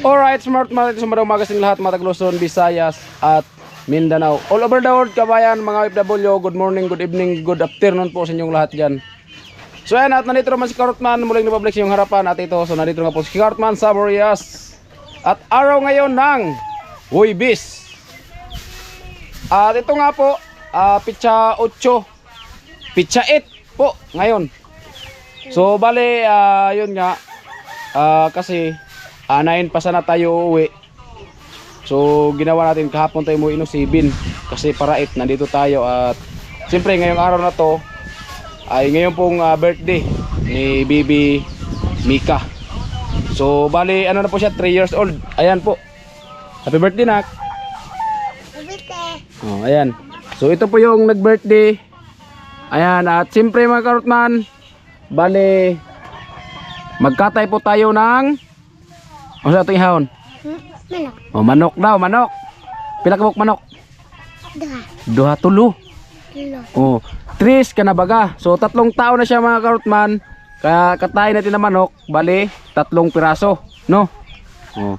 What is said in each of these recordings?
Alright, smart mga ito sumadang umaga sa lahat, mga Luzon, Visayas at Mindanao. All over the world, kabayan, mga OFW, good morning, good evening, good afternoon po sa inyong lahat dyan. So ayan, at nandito naman si Carrotman, muling napablix yung harapan at ito. So nandito nga po si Carrotman sa Borias. At araw ngayon ng Huwebes. At ito nga po, pitsa 8, pitsa 8 po ngayon. So bale, yun nga, kasi 9 pa sana tayo uwi. So ginawa natin kahapon tayo umuwi no 7 kasi para 8 nandito tayo. At siyempre ngayong araw na to ay ngayon pong birthday ni Bibi Mika. So bali ano na po siya, 3 years old. Ayan po, happy birthday nak. Oh, ayan. So ito po yung nag birthday. Ayan, at siyempre mga Carrotman, bali magkatay po tayo ng ano sa itong ihawon? Manok. Oh, manok daw, manok. Pila ka buok manok? Duha, tulo. Oh, 3 ka na baga. So 3 tao na siya mga Carrotman. Kaya katayin natin ng manok, bali 3 piraso, no? Oh.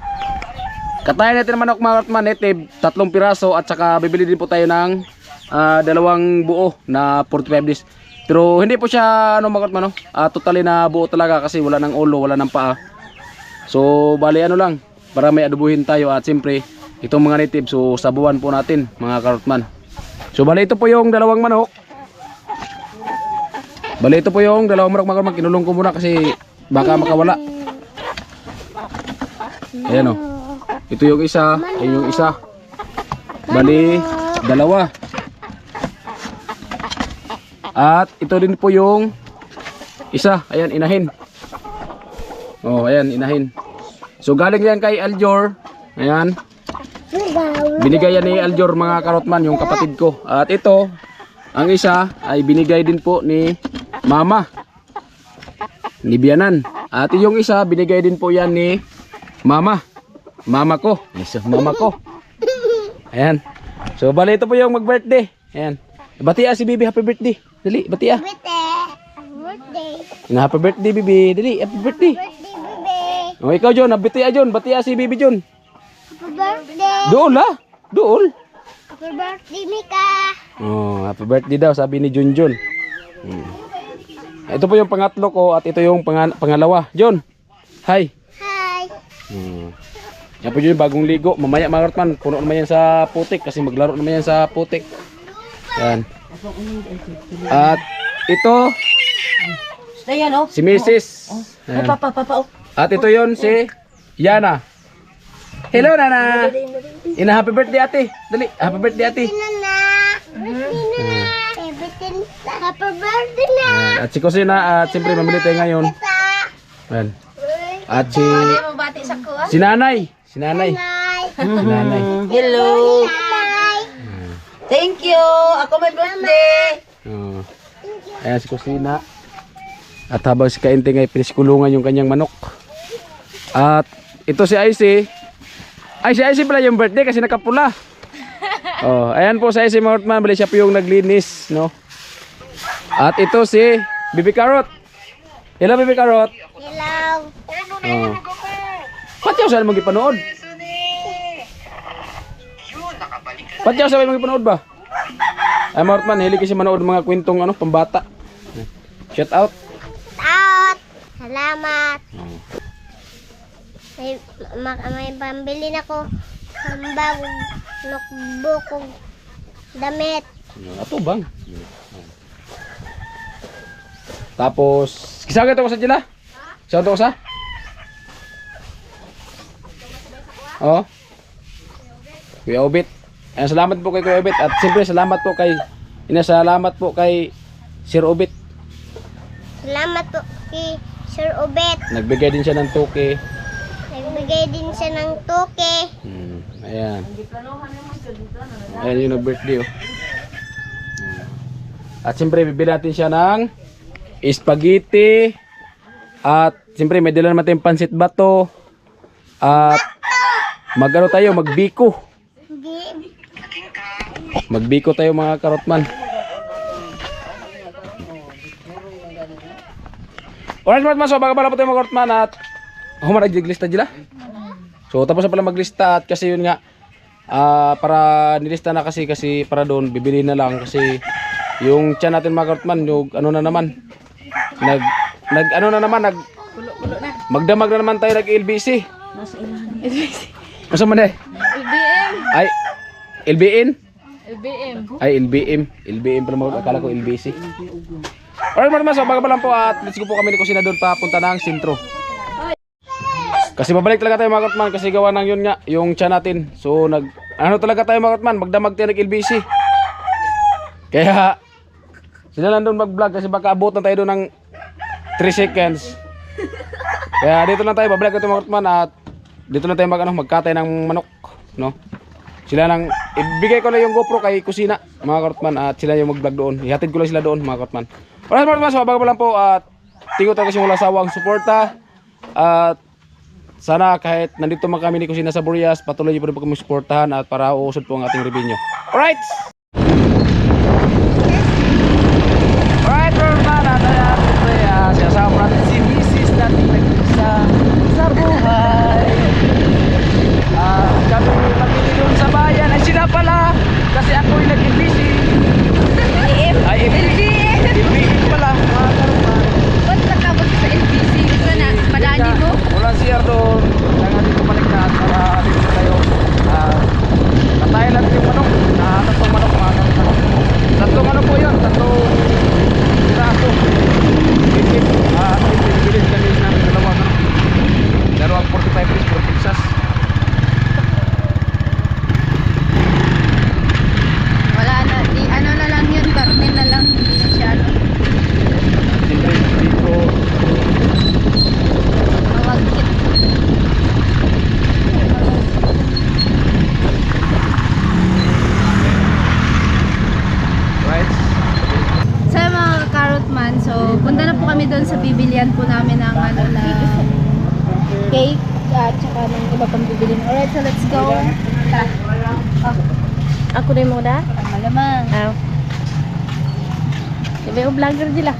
Katayin natin ng manok mga Carrotman, native 3 piraso at saka bibili din po tayo ng 2 buo na 45 days. Pero hindi po siya ano mga Carrotman, no? Totally na buo talaga kasi wala ng ulo, wala ng paa. So bali ano lang, para may adobuhin tayo. At siyempre itong mga native, so sabuan po natin mga Carrotman. So bali ito po yung 2 manok. Bali ito po yung 2 manok mga Carrotman. Kinulong ko muna kasi baka makawala. Ayan o, ito yung isa, ayun yung isa. Bali 2. At ito din po yung isa, ayan inahin. Oh, ayan, inahin. So galing yan kay Aljor. Ayan. Binigay yan ni Aljor mga Carrotman, yung kapatid ko. At ito, ang isa ay binigay din po ni Mama, ni Bianan. At yung isa, binigay din po yan ni Mama ko. Yes, Mama ko. Ayan. So bali ito po yung mag-birthday. Ayan. Batia si Bibi, happy birthday. Dali, batia. Happy birthday Bibi. Dali, happy birthday. Oh, ikaw John, batia John, batia si Bibi John. Happy birthday. Dool ha? Dool. Happy birthday Mika. Oh, happy birthday daw sabi ni Junjun. Ito po yung pangatlo ko at ito yung pangalawa. John. Hi. Hi. Yan po yung bagong ligo. Mamaya mga Carrotman, puno naman yan sa putik kasi maglaro naman yan sa putik. Yan. At ito si Mrs. Yan. At ito yon si Yana. Hello Nana. Ina happy birthday ate. Dali, happy birthday ate. Happy birthday na. At si Kusina, at siyempre mamili tayo ngayon. Yan. At si Nanay. Si Nanay. Si Nanay. Hello. Thank you. Ako may birthday. Oh. Ayan si Kusina. At habang si Kainting ay piniskulungan yung kanyang manok. At ito si Icy. Ay si Icy pala yung birthday kasi nakapula. Oh, ayan po si Icy mga Carrotman, bali siya po yung naglinis, no? At ito si Bibi Carrot. Hello Bibi Carrot. Hello. Oh. Pati ako saan mong ipanood? Pati ako saan mong ipanood ba? Ay mga Carrotman, hilig kasi manood mga kwentong ano, pambata. Shout out. Out. Salamat. May pambili na ko ng bagong notebook, damit. Ato bang? Tapos, kisagay ito ko sa dila? Kisagay ito ko sa? Oh. Kuya Obit. Ayan, salamat po kay Kuya Obit. At siyempre salamat po kay Sir Obit. Salamat po kay Sir Obet. Nagbigay din siya ng toke. Nagbigay din siya ng toke. Ayan. Ayan yung nag-birthday oh. At siyempre bibili natin siya ng spaghetti. At siyempre may dala naman tayong pansit bato. At magano tayo, magbiko. Magbiko tayo mga Carrotman. Alright mga Carrotman, so baka pala po tayo mga Carrotman at humarag jiglista dila. So tapos na pala maglista at kasi yun nga para nilista na kasi para doon bibili na lang kasi yung tiyan natin mga karotman yung ano na naman nag ano na naman magdamag na naman tayo nag LBC. Nasa ilahan. Masa man eh? LBM. Ay LBN? LBM. Ay LBM pala mga akala ko LBC. Alright mga so baga pa lang po at let's go po kami ni Kusina doon papunta ng sentro. Kasi babalik talaga tayo mga karotman kasi gawa ng yun nga yung tiyan natin. So ano talaga tayo mga karotman magdamag tayo nag LBC. Kaya sila lang doon mag-vlog kasi baka abot na tayo doon ng 3 seconds. Kaya dito lang tayo babalik ito mga karotman at dito lang tayo magkatay ng manok, no? Sila lang ibigay ko lang yung GoPro kay Kusina mga karotman at sila yung mag-vlog doon. Ihatid ko lang sila doon mga karotman. Alright mga karotman, so bago pa lang po at tingo talaga yung wala sawang suporta at sana kahit nandito man kami ni Kusina sa Burias, patuloy niyo pa rin po kami suportahan at para uusad po ang ating revenue. Alright! Alright, Roman, at sinasama natin si Mrs. natin nag-isa sa buhay. Kami pamili doon sa bayan. Ay sila pala, kasi ako'y nag-busy. Ay, LBM pala, mga karuman. Ba't nagkabot sa LBC? Gusto na, padaanin mo? Walang CR doon. Kailangan dito baliktad para dito tayo. Natayin natin yung manok. Tatlong manok mga karuman. Tatlong ano po yun? Tatlong piraso. Bilis kami namin dalawang ano. Dalawang 45 piece per pizzas. Wala na, ano na lang yun, karne na lang, hindi na siya ano. Dito. Mawagkit. Right? So mga karotman, so punta na po kami doon sa bibilian po namin ng ano na cake at saka ng iba pang bibilin. Alright, so let's go. Tara. Ako rin muna. Malamang. Sabi ko vlogger sila.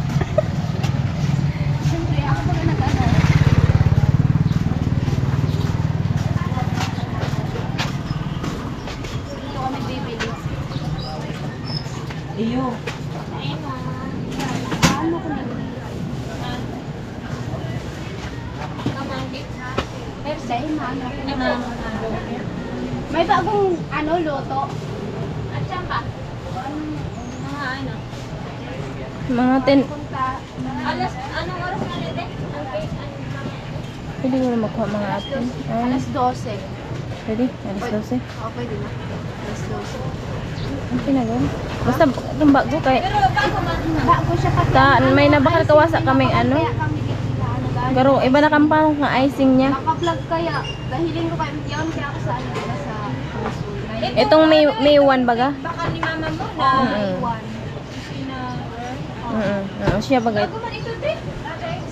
Siyempre, ako ba nag-ano? Dito kami bibili. Iyo. May bagong ano, loto. At saan ba? Mga ano? Mga 10. Anong oras na rin eh? Pwede ko na makuha mga apple. Alas 12. Pwede? Alas 12. Oo, pwede na. Alas 12. Ang pinagawa. Basta itong bago kay Pero bago siya pa. may nabakal kawasa kaming ano. Kaya kami dito na ano. Garo, iba na kampang nga icing niya. Naka-vlog kaya. Dahilin ko kayo. Yun kaya ako sa ano. Sa Itong May 1 baga? baka ni mama mo na Mm-mm. iwan. Oo, siya bagay. Bago man ito din.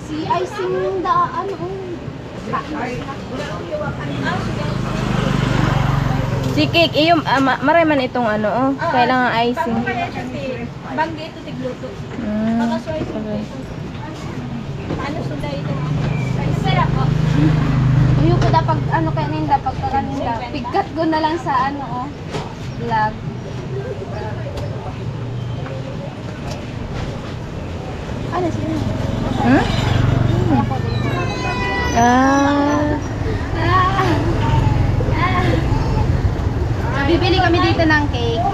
Si icing da ano. Si cake, iyo, maray man itong ano, oh. Kailangan icing. Banggi ito tigluto. Okay. Ano suda ito? Sarap po. Uyo ko dapat ano kaya ninda pagkakaninda. Pigkat ko na lang sa ano oh. Vlog. Ano sila? Hmm? Ah. So, bibili kami dito ng cake.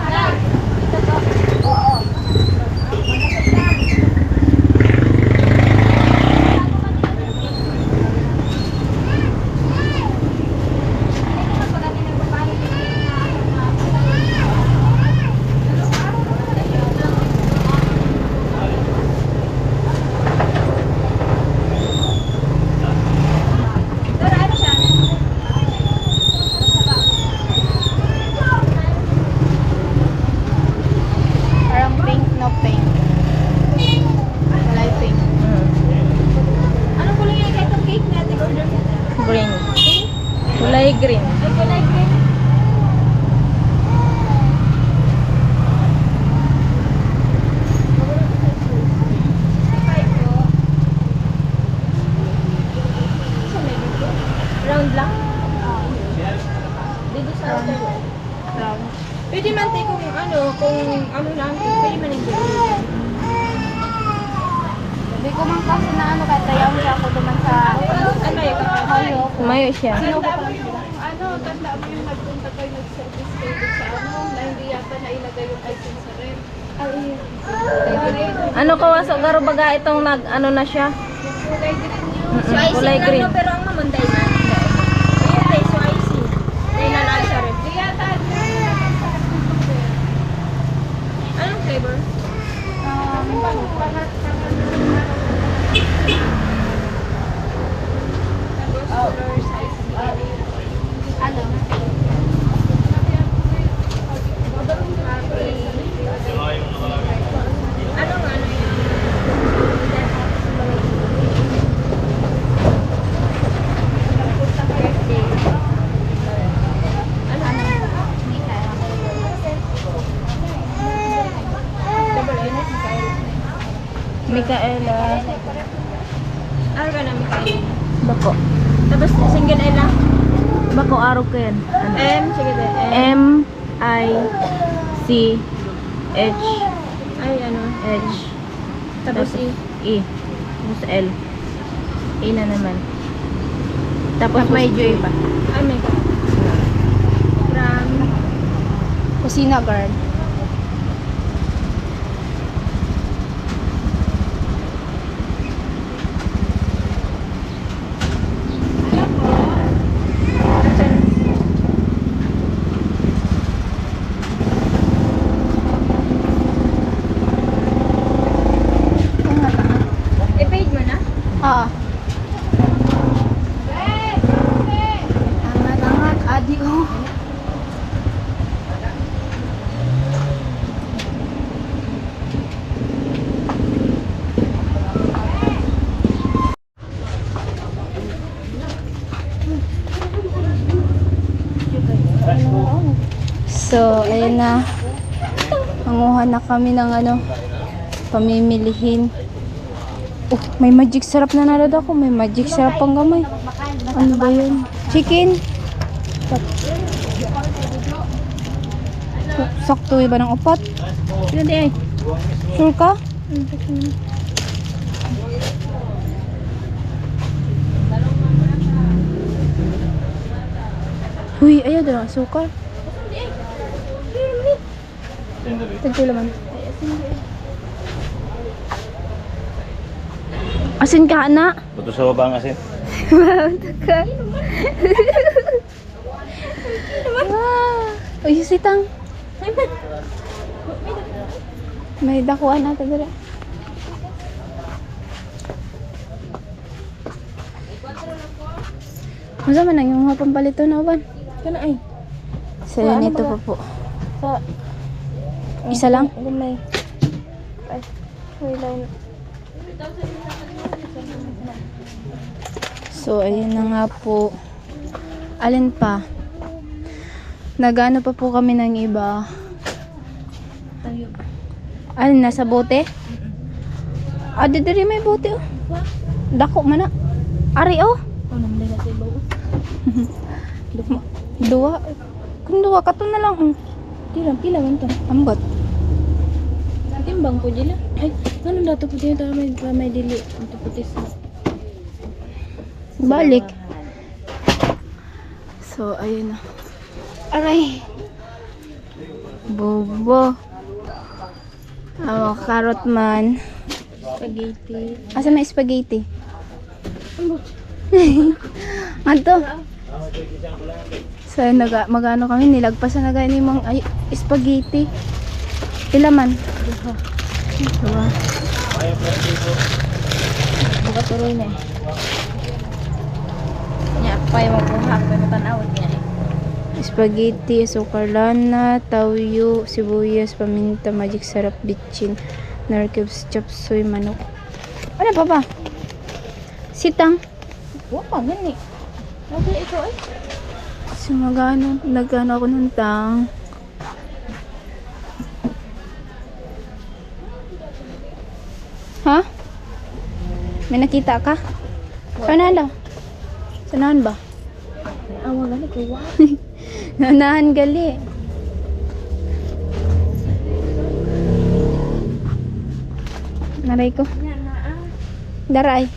Parang pink, no pink. Kulay pink. Anong kulay yung itong cake natin order? Green. Kulay green. Ay, kulay green. Round lang. Brown. Pwede man tayo kung ano lang, pwede man yung Hindi ko man kasi na ano, kahit tayaw niya ako duman sa Hayo. Mayo siya. Ano, tanda mo yung nagpunta kayo nag-service kayo dun sa ano, na hindi yata nailagay yung license sa rem. Ano kawaso garo baga itong ano na siya? Kulay din yun. Kulay green. pero ang mamunday na. Ayun tayo, so icing. Dahil nalaan siya rin. Hindi yata. Anong flavor? Ano? Anong ano yun? Micaela. Ano ka na, Mikael? Bako. Tapos single L lang. Bako araw ko yan. M, sige ba? M-I-C-H. Ay, ano? H. Tapos E. E. Tapos L. E na naman. Tapos may J pa. Ay, my God. From Kusina guard. i-paid mo na? Oo. Angat, adi oh. So, ayun na. Manguha na kami ng ano, pamimilihin. Oh, may magic sarap na narad ako. May magic sarap pang gamay. Ano ba yun? Chicken? Sakto ba ng upat? Sino di ay? Sure ka? Uy, ayaw doon ang sukar. Tagpo laman. Asin ka na? Buto sa baba ang asin. Uy, sitang. May dakuan natin dira. Ano man ang yung mga pampalito na uban? Kana ay. So, yan ito pa po. Sa Isa lang? Gamay. Ay. Wala na. So, ayun na nga po. Alin pa? Nagano pa po kami ng iba. Tayo. Alin, nasa bote? Ah, dito may bote oh. Dako man na. Ari oh. Oh, naman na sa ibaw. Dua. Kung dua, kato na lang. Pila man to. Ambot. Timbang ko dila. Ay, ngano dato po dito may dili. Ito putis. Balik. So, ayun na. Aray. Bobo. Carrot man. Spaghetti. Asa may spaghetti? Anto? So, magano kami, nilagpasan na gani mong spaghetti. Pila man? Dua. Buka tuloy na eh. Nya, pay mo po hapon mo tanawad niya eh. Spaghetti, sukarlana, tawyo, sibuyas, paminta, magic sarap, bitchin, narkibs, chop suey, manok. Ano pa ba? Sitang. Wapa, gani. Okay, ito ay. So, nagano ako ng tang. Ha? May nakita ka? Saan daw? Saan ba? Awa gani ko wa. Naunahan gali. Naray ko. Daray.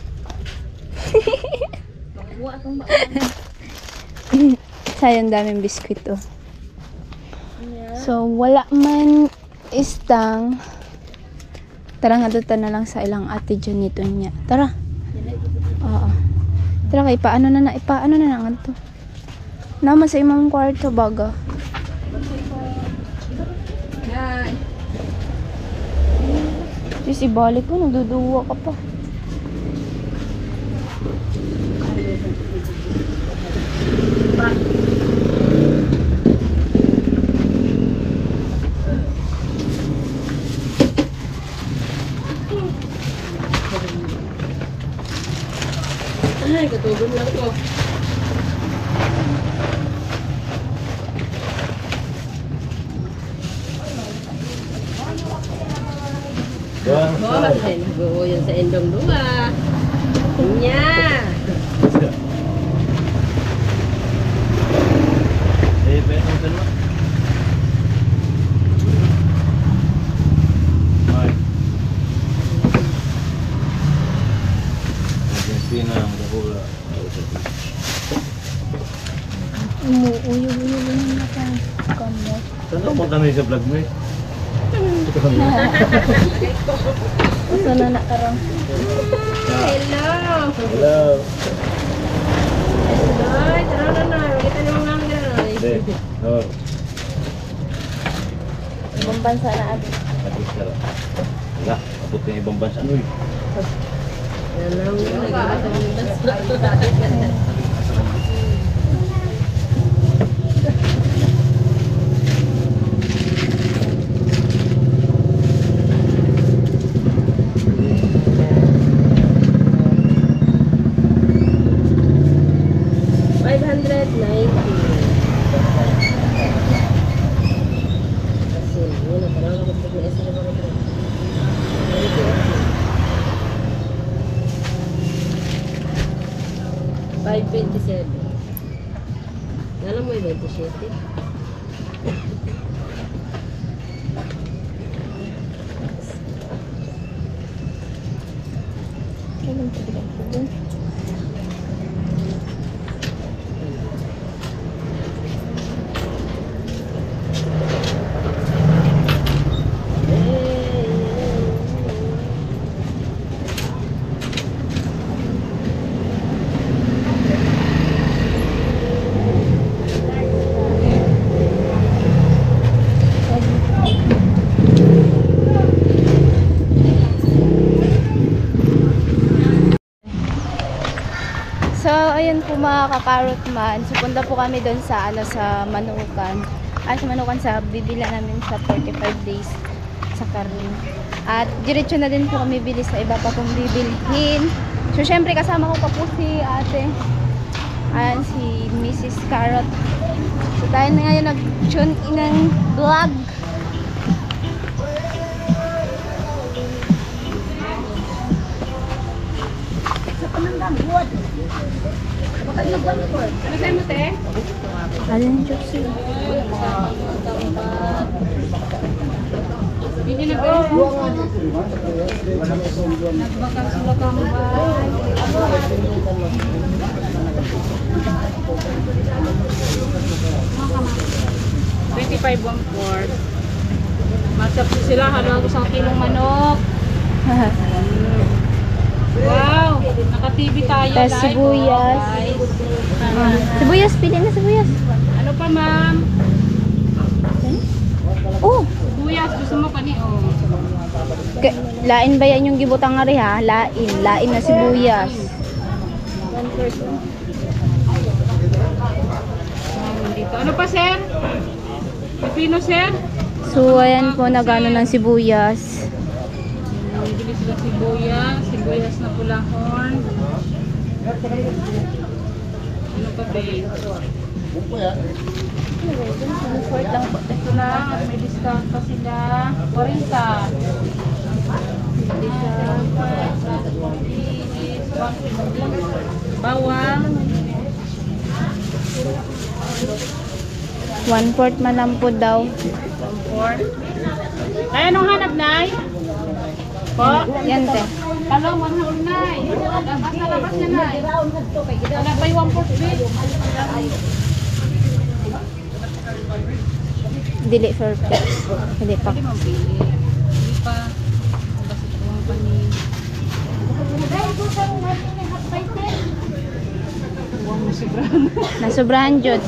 Sayang daming biskwit oh. So wala man istang. Tara nga doon na lang sa ilang ate dyan nito niya. Tara. Oo. Tara kay paano na nga to. Naman sa imong kwarto baga. Sis, ibalik ko, nagduduwa ka pa. Ay, katulog lang ko. Ay, nag-uwo yan sa endong dua. Nya. Umuuyo-uyo lang na pa. Kamot. Sana mo kami sa vlog mo eh. Sana na karang. Hello. Hello. Ay, tara na. Kita naman namin na. Hindi. Oh. Ibang bansa na abi. Tapos ka lang. Wala. Abot yung ibang bansa. Uy. Yan lang. Nagkakata ng $5.27. Alam mo yung 27? Kailan pa bilang ko dun? So, ayun po mga kakarot man. So, punta po kami doon sa, sa Manukan. Sa Manukan sa bibila namin sa 45 days sa karne. At diretso na din po kami bili sa iba pa pong bibilhin. So, syempre kasama ko pa po si ate. Ayan, si Mrs. Carrot. So, tayo na ngayon nag-tune in ng vlog. Ano sa'yo mo, te? Alin yung Josie? Hindi na ba? Nagbakang-bakang ba? 25 1/4. Matap sila, halo ko 1 kilong manok. Wow! Naka-TV tayo Tapos live. sibuyas. Oh, guys. Sibuyas, pili na sibuyas. Ano pa, ma'am? Oh! Sibuyas, gusto mo pa ni oh. Lain ba yan yung gibutang nga rin ha? Lain na sibuyas. Dito. Ano pa, sir? Pipino, sir? So, ayan po, nagano ng sibuyas. Bili sila sibuyas na pulahon. Ano pa, babe? Short lang po. Ito lang, at may discount pa sila. 40. Bawang. 1/4 man lang po daw. Ay, anong hanap, Nay? Po? Yan, te. Talong, 1 Nay. Labas na, Nay. Wala pa yung 1/4 bit. Dili surplus. Hindi pa. Hindi pa. Labas ito yung panin. Nasobrahan jud.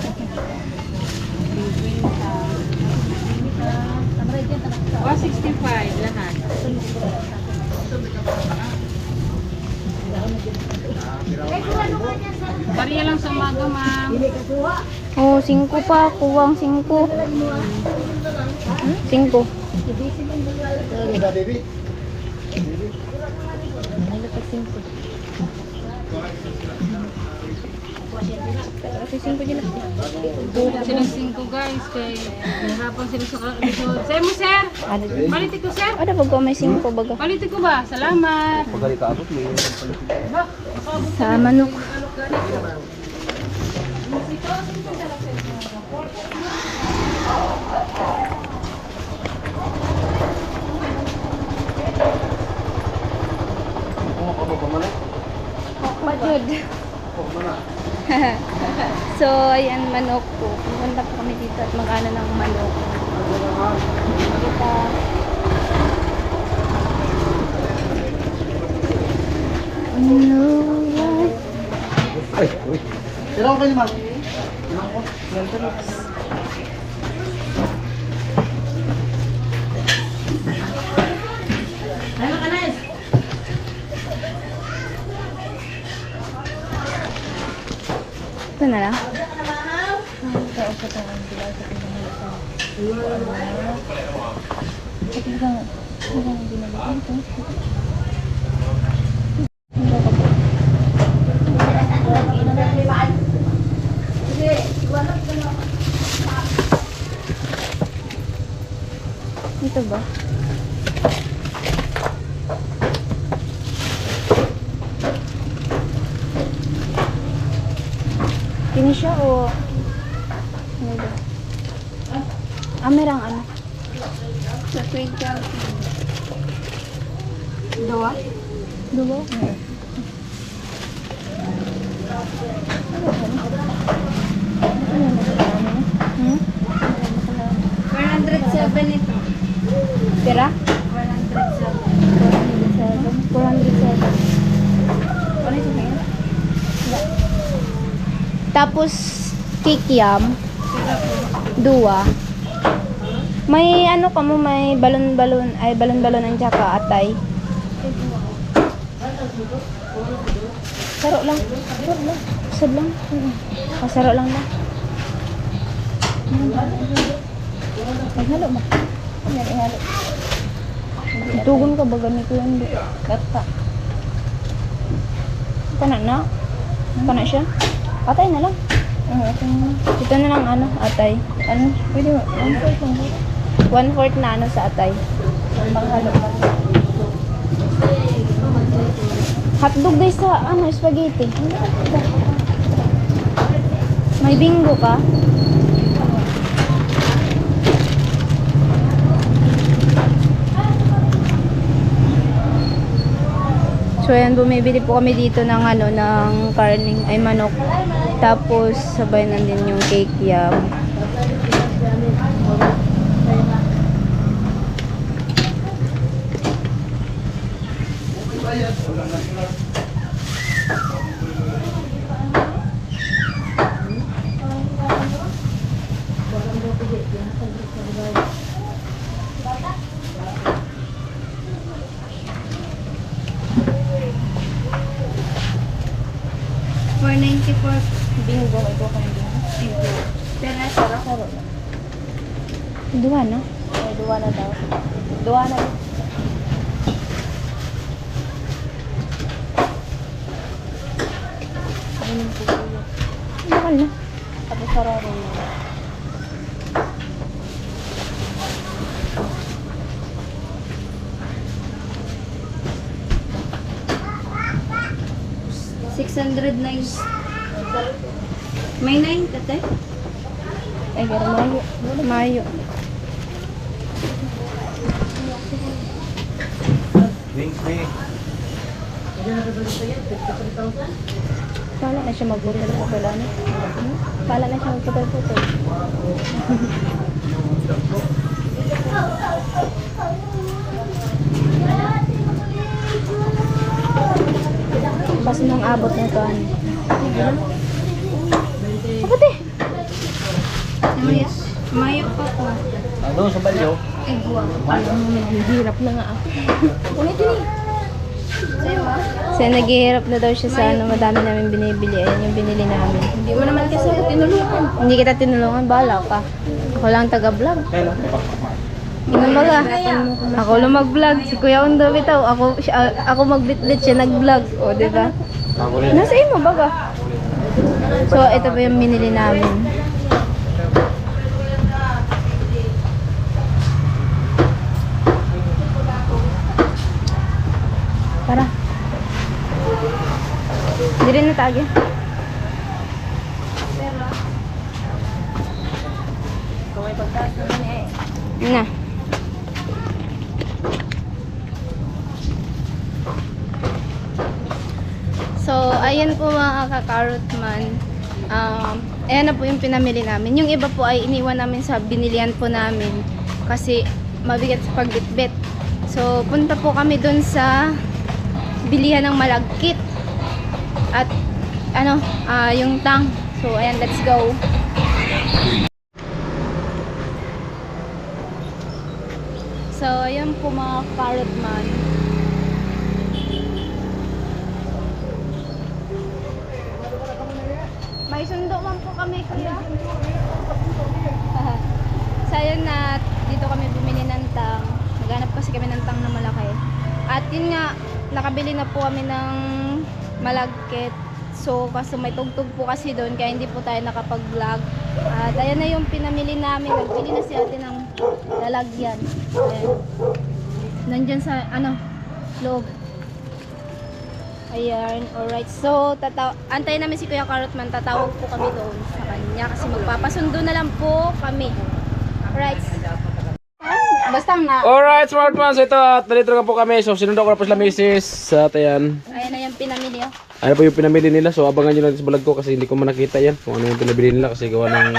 O, 65 lahat. Bariya lang sa umaga, ma'am. Oh, 5 pa. Kuwang 5. 5. Silang 5 guys. Kay nahirapan sila sa kalusod. Sir mo, sir? Balitik ko, sir? Ada pag may 5 baga. Balitik ko ba? Salamat. Sa manok. Majud. So, ayan manok po. Pumunta po kami dito at mag-ano ng manok. Kita. Ito na lang. Ito ba? Kini siya o ano ba? Merang ano? Sa trade card. Dua? Dua? Hmm? 107 ito. Pera? 407. 407. Ano ito ngayon? Tapos, kikiam. Dua. May ano ka mo, may balon-balon, ay balon-balon ang tsaka atay. Saro lang. Saro lang. Sad lang. Saro lang lang. Halo mo. Halo. Tugon ka ba ganito yan? Gata. Kana na? Kana siya? Atay na lang. Ito na lang ano, atay. Ano? Pwede mo. 1/4 na ano sa atay. Panghalo. Hotdog guys sa ano, spaghetti. May bingo ka? So ayan, bumibili po kami dito ng ano, ng karning ay manok. Tapos sabay na din yung cake yam. Bingo, ito kang bingo. Pero saro-saro na. Dua na? Ay, duwa na daw. Duwa na. Bakal na. Tapos sararo na. $609. May 9 tate? Ay, pero Mayo. Mayo. Wings me. Pala na siya magputol-putol. Ano? Pala na siya magputol-putol. Pas nung abot na ito. Ano? Abot eh! Mayo pa po. Ano sa balyo? Hirap na nga ako. So, naghihirap na daw siya sa ano, madami namin binibili. Ayan yung binili namin. Hindi mo naman kasi tinulungan. Hindi kita tinulungan, bahala ka. Ako lang taga-vlog. Ganun baga. Ako lang mag-vlog. Si Kuya Undo bitaw. Ako magbitbit siya nag-vlog. O, diba? Nasa imo baga. So, ito po yung binili namin. Para. Hindi rin natagi. Na. So, ayan po mga kakarot man. Ayan na po yung pinamili namin. Yung iba po ay iniwan namin sa binilian po namin kasi mabigat sa pagbitbit. So, punta po kami dun sa bilihan ng malagkit at ano, yung tang. So, ayan, let's go. So, ayan po mga carrot man. May sundo man po kami, kuya. So, ayan na, dito kami bumili ng tang. Naghanap kasi kami ng tang na malaki. At yun nga, nakabili na po kami ng malagkit. So, kasi may tugtog po kasi doon, kaya hindi po tayo nakapag-vlog. At ayan na yung pinamili namin. Nagbili na si ate ng lalagyan. Ayan. Nandyan sa, loob. Ayan, alright. So, antayin namin si Kuya Carrotman. Tatawag po kami doon sa kanya kasi magpapasundo na lang po kami. Alright. Basta na. Alright, smart ones. Ito, at nalito nga po kami. So, sinundo ko na po sila misis. Sa ayan. Ayan na yung pinamili, oh. Ano po yung pinamili nila. So, abangan nyo natin sa vlog ko kasi hindi ko man nakita yan. Kung ano yung pinabili nila kasi gawa ng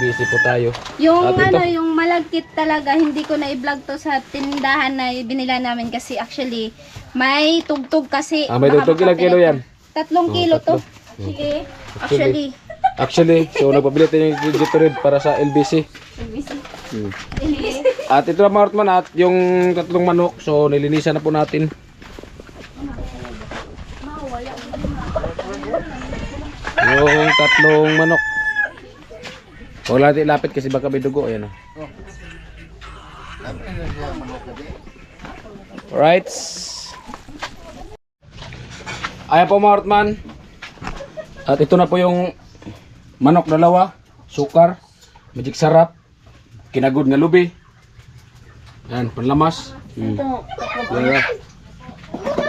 busy po tayo. Yung At ito, yung malagkit talaga, hindi ko na i-vlog to sa tindahan na binila namin kasi actually, may tugtog kasi. may tugtog. Ilang kilo yan? 3 kilo to. tatlo. Sige. Actually. So, nagpabili tayo ng Gatorade para sa LBC. At ito na mga Hartman, at yung 3 manok. So, nilinisan na po natin. Yung 3 manok. Wala natin ilapit kasi baka may dugo. Ayan o. Alright. Ayan po mga Hartman. At ito na po yung manok 2, sukar, magic sarap, kinagod nga lubi. Ayan, panlamas.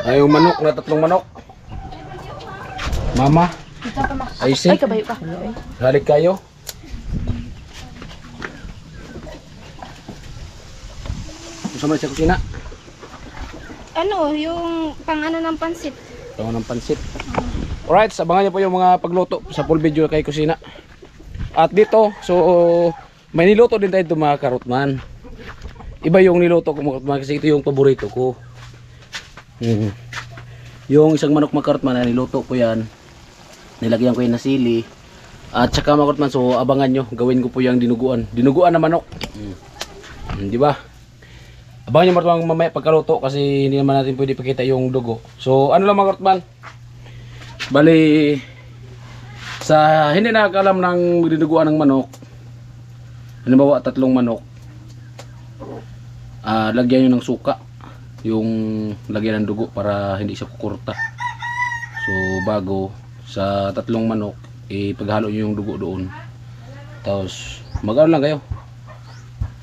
Ay, yung manok na 3 manok. Mama. Aysi. Ay, kabayo ka. Halik kayo. Gusto mo sa kusina? Yung pang ng pansit. Ito ng pansit. Alright, abangan niyo po yung mga pagluto sa full video kay kusina. At dito, so may niluto din tayo ito mga Karotman. Iba yung niluto ko mga Karotman kasi ito yung paborito ko. Yung isang manok mga Karotman na niluto ko yan. Nilagyan ko yung nasili. At saka mga Karotman, so abangan nyo. Gawin ko po yung dinuguan. Dinuguan na manok. Di ba? Abangan nyo mga Karotman mamaya pagkaluto kasi hindi naman natin pwede pakita yung dugo. So ano lang mga Karotman? Bali, sa hindi nakakalam ng dinuguan ng manok, halimbawa 3 manok, lagyan nyo ng suka, yung lagyan ng dugo para hindi siya kukurta. So bago sa 3 manok, ipaghalo nyo yung dugo doon. Tapos mag-ano lang kayo,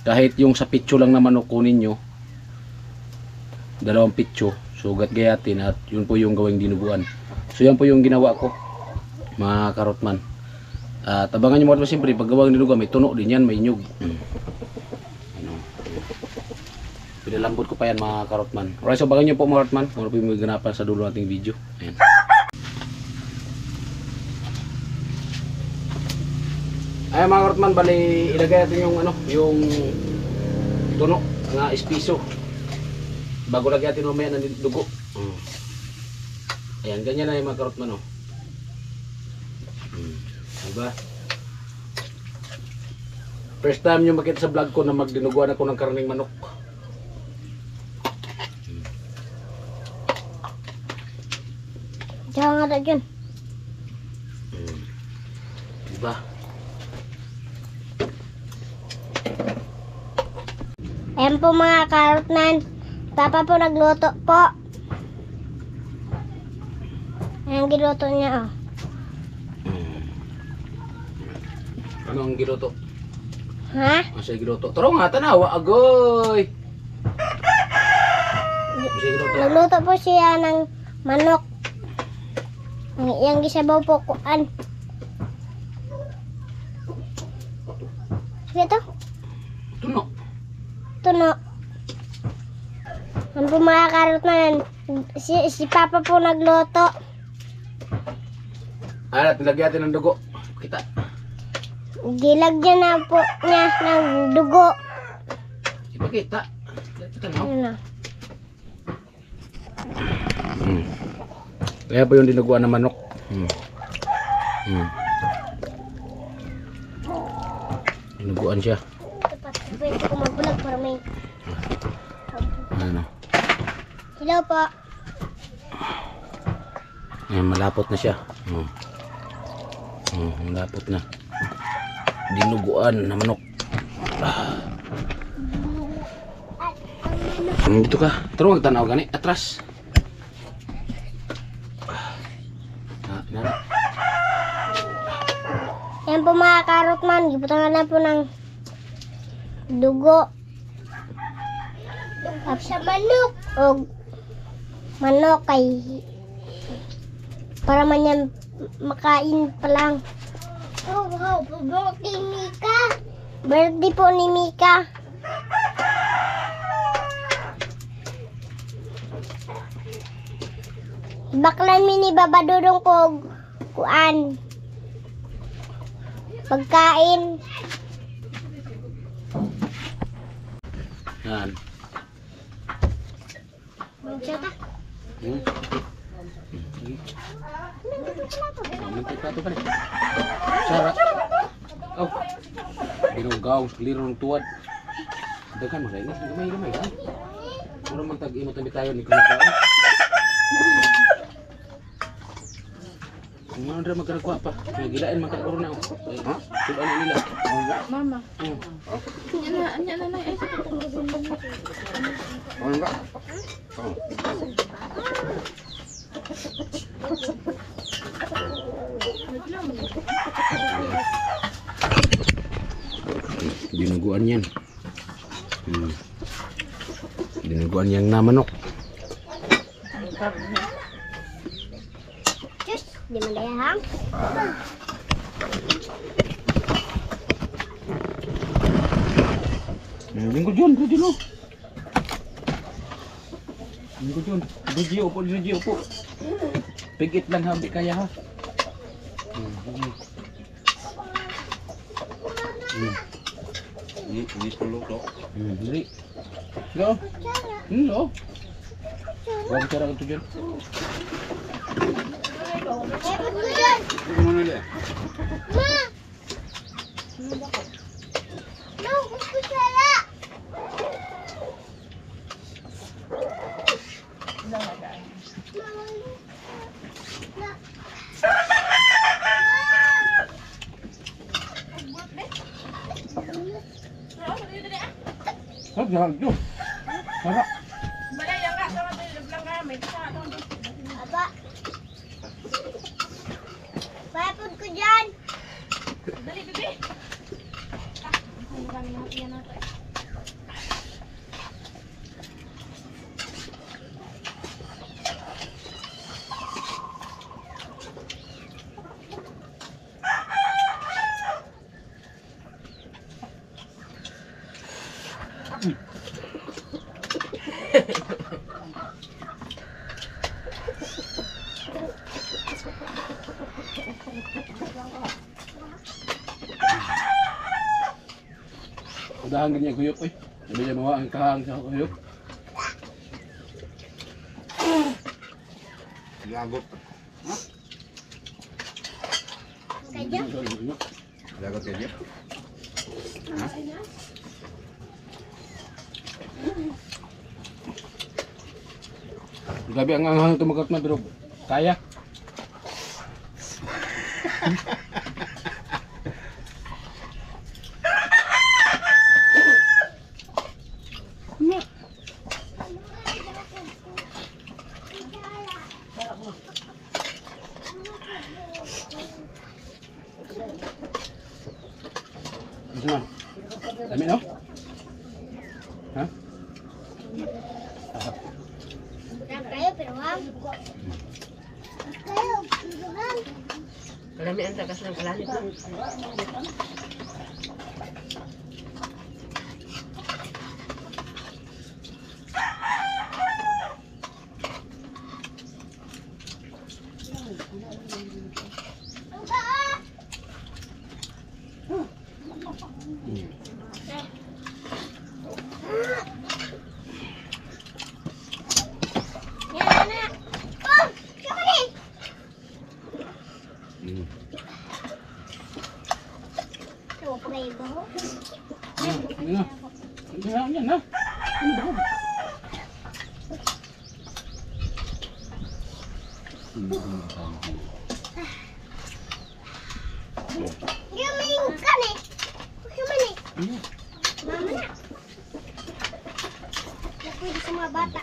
kahit yung sa pitso lang na manok kunin nyo, 2 pitso, sugat gayatin at yun po yung gawing dinuguan. So yan po yung ginawa ko mga Karotman. Tabangan nyo mga siyempre, pag gawang niluga, may tuno din yan, may inyog. Ano. Pinalambot ko pa yan mga karotman. Alright, so bagan nyo po mga karotman, kung ano po yung maganapan sa dulo nating video. Ayan. Ayan mga karotman, bali ilagay natin yung ano, yung tuno, nga espiso. Bago lagyan natin mamaya ng dugo. Ayan, ganyan na yung mga karotman, oh. Diba? First time nyo makita sa vlog ko na magdinuguan ako ng karning manok. Jangan ada dyan. Diba? Ayan po mga karotman. Papa po nagluto po. Ayan giluto niya, oh. Ano ang giluto? Ha? Ano siya giluto? Taro nga, tanawa, agoy! Ano siya giluto? Nagluto po siya ng manok. Yang gisabaw po kuan. Sige to. Tuno. Tuno. Ang po mga karotman. Si Papa po nagluto. Ayan, nilagyan natin ng dugo. Kita. Gilagyan na po niya ng dugo. Ipakita. Tanaw. Ano na? Kaya po yung dinuguan ng manok. Dinuguan siya. Pwede ko mag-vlog para may... Ano? Hello po. Ayan, malapot na siya. Malapot na. Dinuguan na manok. Dito ka. Taro magtanaw gani. Atras. Yan po mga karotman. Giputangan na po ng dugo. Sa manok. O manok kay para man yan makain pa lang. Oh, wow. Birthday ni Mika. Birthday po ni Mika. Baklan mi ni babadudong ko kuan. Pagkain. Yan. Cara. Oh. Binugaw, lirong tuwad. Dagan mo rin. Gamay-gamay ha. Puro magtag-imot na tayo ni kumakaon. Ang mga andra magkaragwa pa. May gilain magkaragwa na ako. Ha? Tuban na nila. Mama. Anya na eh. Ano ba? Dinuguan yan. Dinuguan yang na manok. Just, di mandayahang. Lingkod yun, oh. Lingkod yun. Dinugi upo. Pigit lang habi kaya ha. Ini perlu to. Dili. Go. Go. Wag cara itu dyan. Mana dia? Ma! No, gusto sala! Hop, jangan tu. Harap. Apa? Bayapod ko dyan! Dali, bebe! Udahan ganyan kuyok eh. Sabi niya mga ang kahang sa kuyok. Lagot. Kaya? Lagot kayo. Grabe ang anghang tumakot na pero kaya. Gusto mo? Dami no? Ha? Kayo, pero wag. Kayo, pero wag. Kalami ang tagas ng kalanit mo. Yan na. Oh, come on. So, pagay ba ho? Ano na? Yan na. Gaming ka na. Come on. Mama na. Pwede sa mga bata.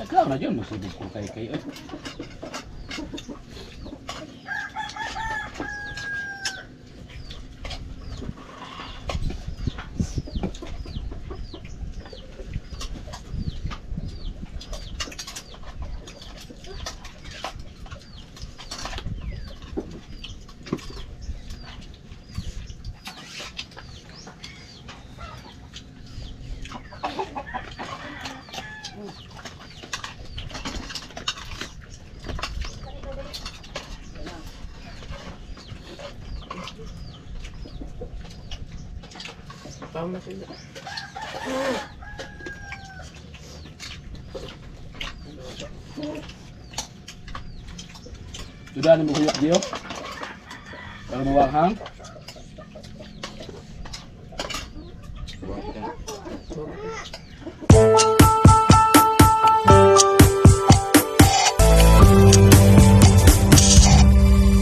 Ikaw na dyan, masibig ko kay eh. Pao na sila. Sudah ni mo kuyok diyo. Para mawaghang. Buwan kita.